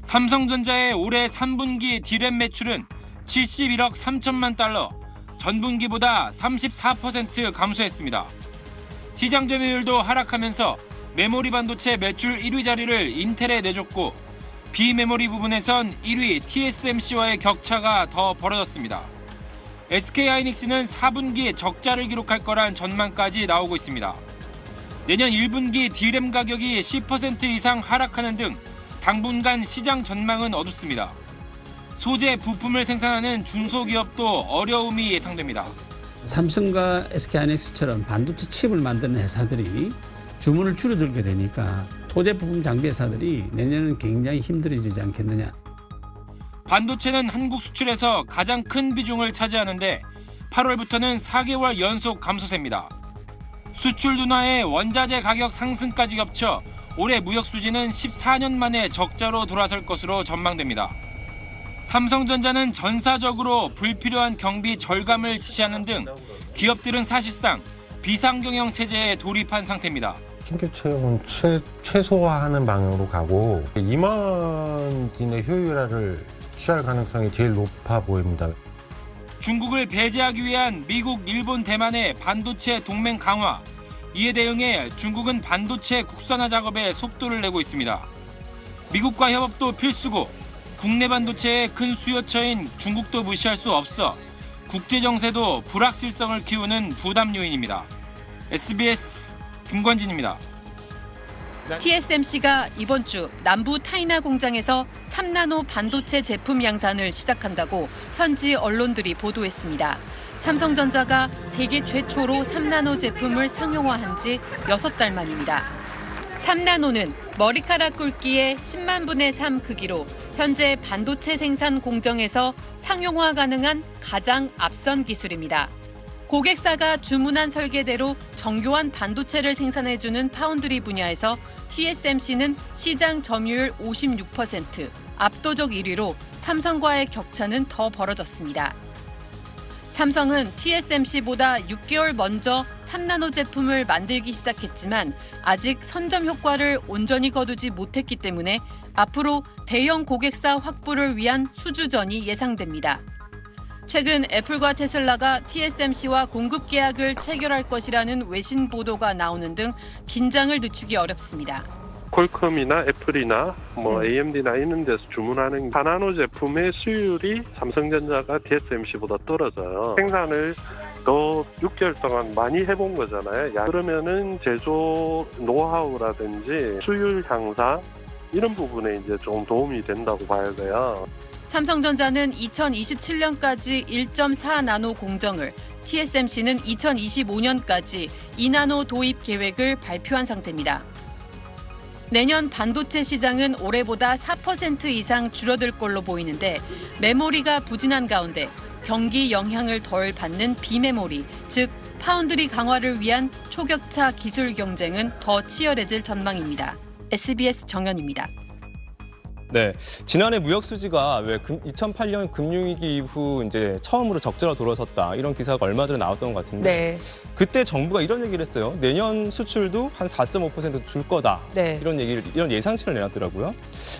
삼성전자의 올해 3분기 D램 매출은 71억 3천만 달러, 전분기보다 34% 감소했습니다. 시장 점유율도 하락하면서 메모리 반도체 매출 1위 자리를 인텔에 내줬고 비메모리 부분에선 1위 TSMC와의 격차가 더 벌어졌습니다. SK하이닉스는 4분기에 적자를 기록할 거란 전망까지 나오고 있습니다. 내년 1분기 D램 가격이 10% 이상 하락하는 등 당분간 시장 전망은 어둡습니다. 소재 부품을 생산하는 중소기업도 어려움이 예상됩니다. 삼성과 SK하이닉스처럼 반도체 칩을 만드는 회사들이 주문을 줄어들게 되니까 소재 부품 장비 회사들이 내년은 굉장히 힘들어지지 않겠느냐. 반도체는 한국 수출에서 가장 큰 비중을 차지하는데 8월부터는 4개월 연속 감소세입니다. 수출 둔화에 원자재 가격 상승까지 겹쳐 올해 무역 수지는 14년 만에 적자로 돌아설 것으로 전망됩니다. 삼성전자는 전사적으로 불필요한 경비 절감을 지시하는 등 기업들은 사실상 비상경영 체제에 돌입한 상태입니다. 신규 채용은 최소화하는 방향으로 가고 2만 이내 효율화를 취할 가능성이 제일 높아 보입니다. 중국을 배제하기 위한 미국, 일본, 대만의 반도체 동맹 강화. 이에 대응해 중국은 반도체 국산화 작업에 속도를 내고 있습니다. 미국과 협업도 필수고 국내 반도체의 큰 수요처인 중국도 무시할 수 없어 국제 정세도 불확실성을 키우는 부담 요인입니다. SBS 김관진입니다. TSMC가 이번 주 남부 타이나 공장에서 3나노 반도체 제품 양산을 시작한다고 현지 언론들이 보도했습니다. 삼성전자가 세계 최초로 3나노 제품을 상용화한 지 6달 만입니다. 3나노는 머리카락 굵기의 10만 분의 3 크기로 현재 반도체 생산 공정에서 상용화 가능한 가장 앞선 기술입니다. 고객사가 주문한 설계대로 정교한 반도체를 생산해주는 파운드리 분야에서 TSMC는 시장 점유율 56%, 압도적 1위로 삼성과의 격차는 더 벌어졌습니다. 삼성은 TSMC보다 6개월 먼저 3나노 제품을 만들기 시작했지만 아직 선점 효과를 온전히 거두지 못했기 때문에 앞으로 대형 고객사 확보를 위한 수주전이 예상됩니다. 최근 애플과 테슬라가 TSMC와 공급 계약을 체결할 것이라는 외신 보도가 나오는 등 긴장을 늦추기 어렵습니다. 퀄컴이나 애플이나 AMD나 이런 데서 주문하는 4나노 제품의 수율이 삼성전자가 TSMC보다 떨어져요. 생산을 더 6개월 동안 많이 해본 거잖아요. 그러면은 제조 노하우라든지 수율 향상 이런 부분에 이제 좀 도움이 된다고 봐야 돼요. 삼성전자는 2027년까지 1.4나노 공정을, TSMC는 2025년까지 2나노 도입 계획을 발표한 상태입니다. 내년 반도체 시장은 올해보다 4% 이상 줄어들 걸로 보이는데 메모리가 부진한 가운데 경기 영향을 덜 받는 비메모리, 즉 파운드리 강화를 위한 초격차 기술 경쟁은 더 치열해질 전망입니다. SBS 정연입니다. 네, 지난해 무역 수지가 왜 2008년 금융위기 이후 이제 처음으로 적자로 돌아섰다 이런 기사가 얼마 전에 나왔던 것 같은데 그때 정부가 이런 얘기를 했어요. 내년 수출도 한 4.5% 줄 거다. 이런 예상치를 내놨더라고요.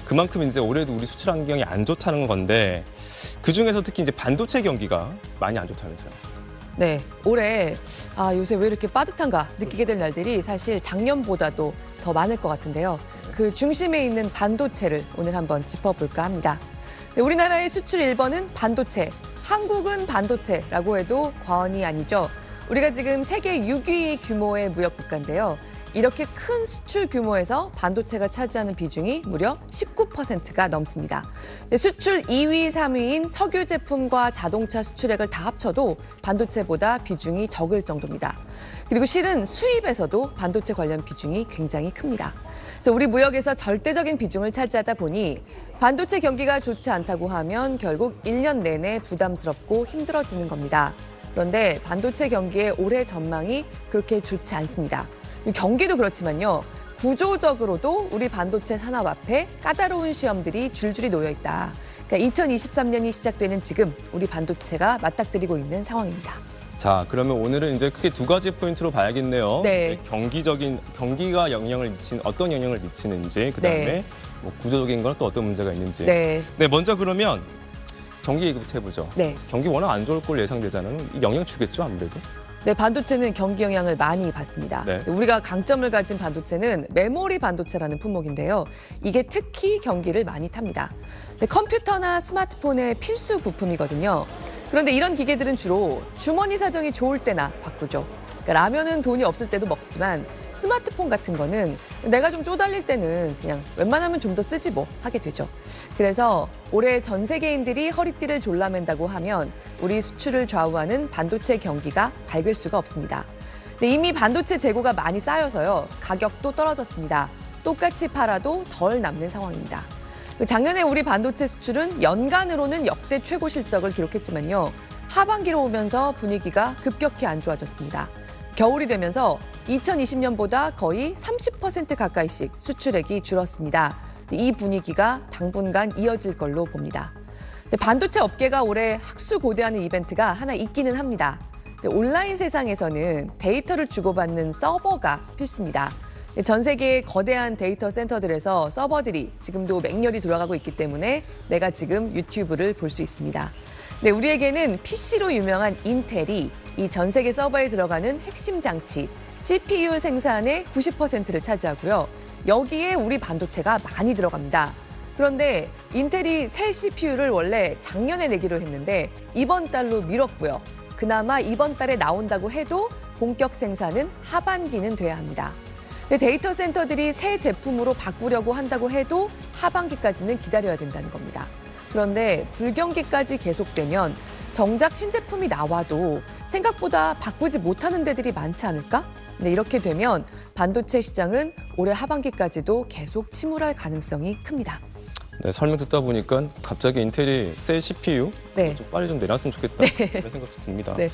그만큼 이제 올해도 우리 수출 환경이 안 좋다는 건데 그 중에서 특히 이제 반도체 경기가 많이 안 좋다면서요. 네, 올해 요새 왜 이렇게 빠듯한가 느끼게 될 날들이 사실 작년보다도 더 많을 것 같은데요. 그 중심에 있는 반도체를 오늘 한번 짚어볼까 합니다. 네, 우리나라의 수출 1번은 반도체, 한국은 반도체라고 해도 과언이 아니죠. 우리가 지금 세계 6위 규모의 무역 국가인데요. 이렇게 큰 수출 규모에서 반도체가 차지하는 비중이 무려 19%가 넘습니다. 수출 2위, 3위인 석유 제품과 자동차 수출액을 다 합쳐도 반도체보다 비중이 적을 정도입니다. 그리고 실은 수입에서도 반도체 관련 비중이 굉장히 큽니다. 그래서 우리 무역에서 절대적인 비중을 차지하다 보니 반도체 경기가 좋지 않다고 하면 결국 1년 내내 부담스럽고 힘들어지는 겁니다. 그런데 반도체 경기의 올해 전망이 그렇게 좋지 않습니다. 경기도 그렇지만요. 구조적으로도 우리 반도체 산업 앞에 까다로운 시험들이 줄줄이 놓여 있다. 그러니까 2023년이 시작되는 지금 우리 반도체가 맞닥뜨리고 있는 상황입니다. 자, 그러면 오늘은 이제 크게 두 가지 포인트로 봐야겠네요. 네. 이제 경기가 어떤 영향을 미치는지, 그다음에 네. 뭐 구조적인 건 또 어떤 문제가 있는지. 네. 네, 먼저 그러면 경기 얘기부터 해보죠. 네. 경기 워낙 안 좋을 걸 예상되잖아요. 영향 주겠죠, 아무래도. 네, 반도체는 경기 영향을 많이 받습니다. 네. 우리가 강점을 가진 반도체는 메모리 반도체라는 품목인데요. 이게 특히 경기를 많이 탑니다. 네, 컴퓨터나 스마트폰의 필수 부품이거든요. 그런데 이런 기계들은 주로 주머니 사정이 좋을 때나 바꾸죠. 그러니까 라면은 돈이 없을 때도 먹지만 스마트폰 같은 거는 내가 좀 쪼달릴 때는 그냥 웬만하면 좀 더 쓰지 뭐 하게 되죠. 그래서 올해 전 세계인들이 허리띠를 졸라맨다고 하면 우리 수출을 좌우하는 반도체 경기가 밝을 수가 없습니다. 근데 이미 반도체 재고가 많이 쌓여서요. 가격도 떨어졌습니다. 똑같이 팔아도 덜 남는 상황입니다. 작년에 우리 반도체 수출은 연간으로는 역대 최고 실적을 기록했지만요. 하반기로 오면서 분위기가 급격히 안 좋아졌습니다. 겨울이 되면서 2020년보다 거의 30% 가까이씩 수출액이 줄었습니다. 이 분위기가 당분간 이어질 걸로 봅니다. 반도체 업계가 올해 학수고대하는 이벤트가 하나 있기는 합니다. 온라인 세상에서는 데이터를 주고받는 서버가 필수입니다. 전 세계의 거대한 데이터 센터들에서 서버들이 지금도 맹렬히 돌아가고 있기 때문에 내가 지금 유튜브를 볼 수 있습니다. 네, 우리에게는 PC로 유명한 인텔이 이 전 세계 서버에 들어가는 핵심 장치, CPU 생산의 90%를 차지하고요. 여기에 우리 반도체가 많이 들어갑니다. 그런데 인텔이 새 CPU를 원래 작년에 내기로 했는데 이번 달로 미뤘고요. 그나마 이번 달에 나온다고 해도 본격 생산은 하반기는 돼야 합니다. 데이터 센터들이 새 제품으로 바꾸려고 한다고 해도 하반기까지는 기다려야 된다는 겁니다. 그런데 불경기까지 계속되면 정작 신제품이 나와도 생각보다 바꾸지 못하는 데들이 많지 않을까? 네, 이렇게 되면 반도체 시장은 올해 하반기까지도 계속 침울할 가능성이 큽니다. 네, 설명 듣다 보니까 갑자기 인텔이 새 CPU 네. 좀 빨리 좀 내놨으면 좋겠다 이런 생각도 듭니다. 네.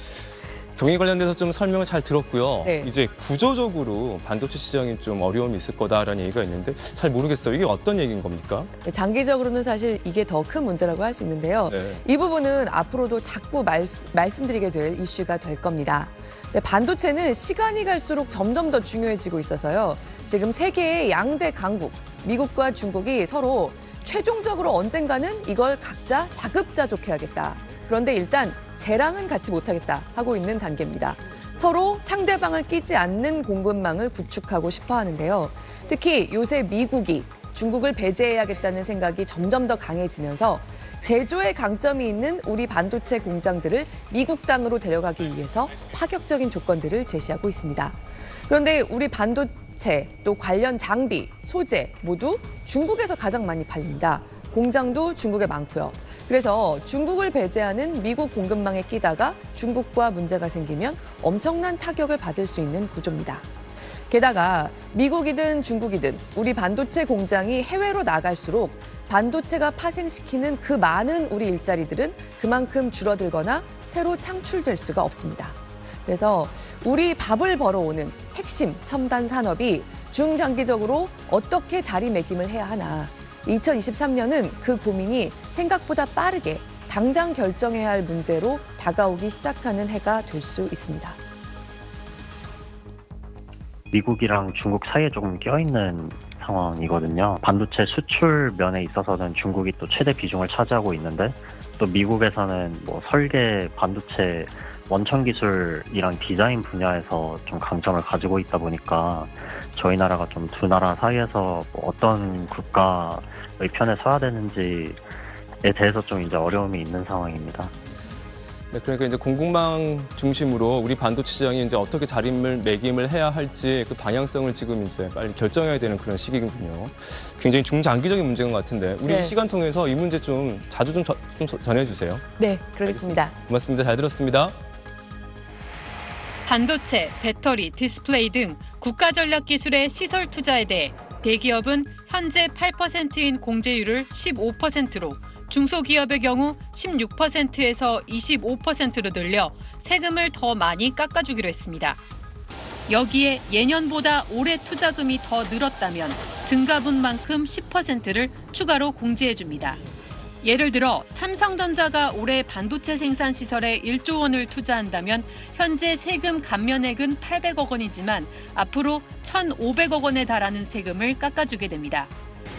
경기 관련돼서 좀 설명을 잘 들었고요. 네. 이제 구조적으로 반도체 시장이 좀 어려움이 있을 거다라는 얘기가 있는데 잘 모르겠어요. 이게 어떤 얘기인 겁니까? 네, 장기적으로는 사실 이게 더 큰 문제라고 할 수 있는데요. 네. 이 부분은 앞으로도 자꾸 말씀드리게 될 이슈가 될 겁니다. 네, 반도체는 시간이 갈수록 점점 더 중요해지고 있어서요. 지금 세계의 양대 강국, 미국과 중국이 서로 최종적으로 언젠가는 이걸 각자 자급자족해야겠다. 그런데 일단 쟤랑은 같이 못하겠다 하고 있는 단계입니다. 서로 상대방을 끼지 않는 공급망을 구축하고 싶어 하는데요. 특히 요새 미국이 중국을 배제해야겠다는 생각이 점점 더 강해지면서 제조의 강점이 있는 우리 반도체 공장들을 미국 땅으로 데려가기 위해서 파격적인 조건들을 제시하고 있습니다. 그런데 우리 반도체 또 관련 장비, 소재 모두 중국에서 가장 많이 팔립니다. 공장도 중국에 많고요. 그래서 중국을 배제하는 미국 공급망에 끼다가 중국과 문제가 생기면 엄청난 타격을 받을 수 있는 구조입니다. 게다가 미국이든 중국이든 우리 반도체 공장이 해외로 나갈수록 반도체가 파생시키는 그 많은 우리 일자리들은 그만큼 줄어들거나 새로 창출될 수가 없습니다. 그래서 우리 밥을 벌어오는 핵심 첨단 산업이 중장기적으로 어떻게 자리매김을 해야 하나. 2023년은 그 고민이 생각보다 빠르게 당장 결정해야 할 문제로 다가오기 시작하는 해가 될 수 있습니다. 미국이랑 중국 사이에 조금 껴있는 상황이거든요. 반도체 수출 면에 있어서는 중국이 또 최대 비중을 차지하고 있는데 또 미국에서는 뭐 설계, 반도체, 원천 기술이랑 디자인 분야에서 좀 강점을 가지고 있다 보니까 저희 나라가 좀 두 나라 사이에서 뭐 어떤 국가의 편에 서야 되는지에 대해서 좀 이제 어려움이 있는 상황입니다. 네, 그러니까 이제 공급망 중심으로 우리 반도체 시장이 이제 어떻게 자리매김을 해야 할지 그 방향성을 지금 이제 빨리 결정해야 되는 그런 시기군요. 굉장히 중장기적인 문제인 것 같은데 우리 네. 시간 통해서 이 문제 좀 자주 좀 전해주세요. 네, 그러겠습니다. 고맙습니다. 잘 들었습니다. 반도체, 배터리, 디스플레이 등 국가 전략 기술의 시설 투자에 대해 대기업은 현재 8%인 공제율을 15%로 중소기업의 경우 16%에서 25%로 늘려 세금을 더 많이 깎아주기로 했습니다. 여기에 예년보다 올해 투자금이 더 늘었다면 증가분만큼 10%를 추가로 공제해줍니다. 예를 들어 삼성전자가 올해 반도체 생산 시설에 1조 원을 투자한다면 현재 세금 감면액은 800억 원이지만 앞으로 1,500억 원에 달하는 세금을 깎아주게 됩니다.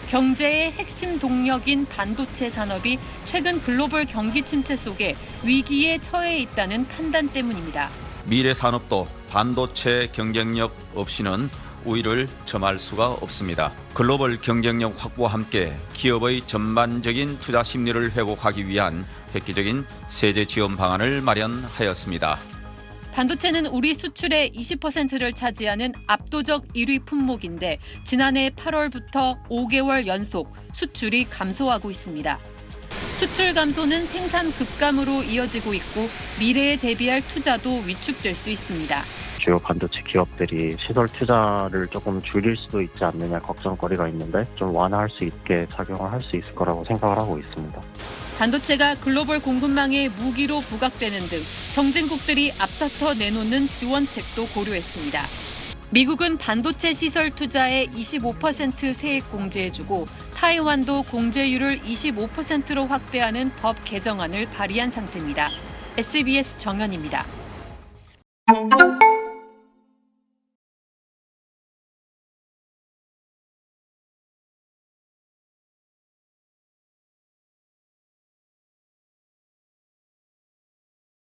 경제의 핵심 동력인 반도체 산업이 최근 글로벌 경기 침체 속에 위기에 처해 있다는 판단 때문입니다. 미래 산업도 반도체 경쟁력 없이는 우위를 점할 수가 없습니다. 글로벌 경쟁력 확보와 함께 기업의 전반적인 투자 심리를 회복하기 위한 획기적인 세제 지원 방안을 마련하였습니다. 반도체는 우리 수출의 20%를 차지하는 압도적 1위 품목인데 지난해 8월부터 5개월 연속 수출이 감소하고 있습니다. 수출 감소는 생산 급감으로 이어지고 있고 미래에 대비할 투자도 위축될 수 있습니다. 주요 반도체 기업들이 시설 투자를 조금 줄일 수도 있지 않느냐 걱정거리가 있는데 좀 완화할 수 있게 작용을 할 수 있을 거라고 생각을 하고 있습니다. 반도체가 글로벌 공급망의 무기로 부각되는 등 경쟁국들이 앞다퉈 내놓는 지원책도 고려했습니다. 미국은 반도체 시설 투자에 25% 세액 공제해주고 타이완도 공제율을 25%로 확대하는 법 개정안을 발의한 상태입니다. SBS 정연입니다.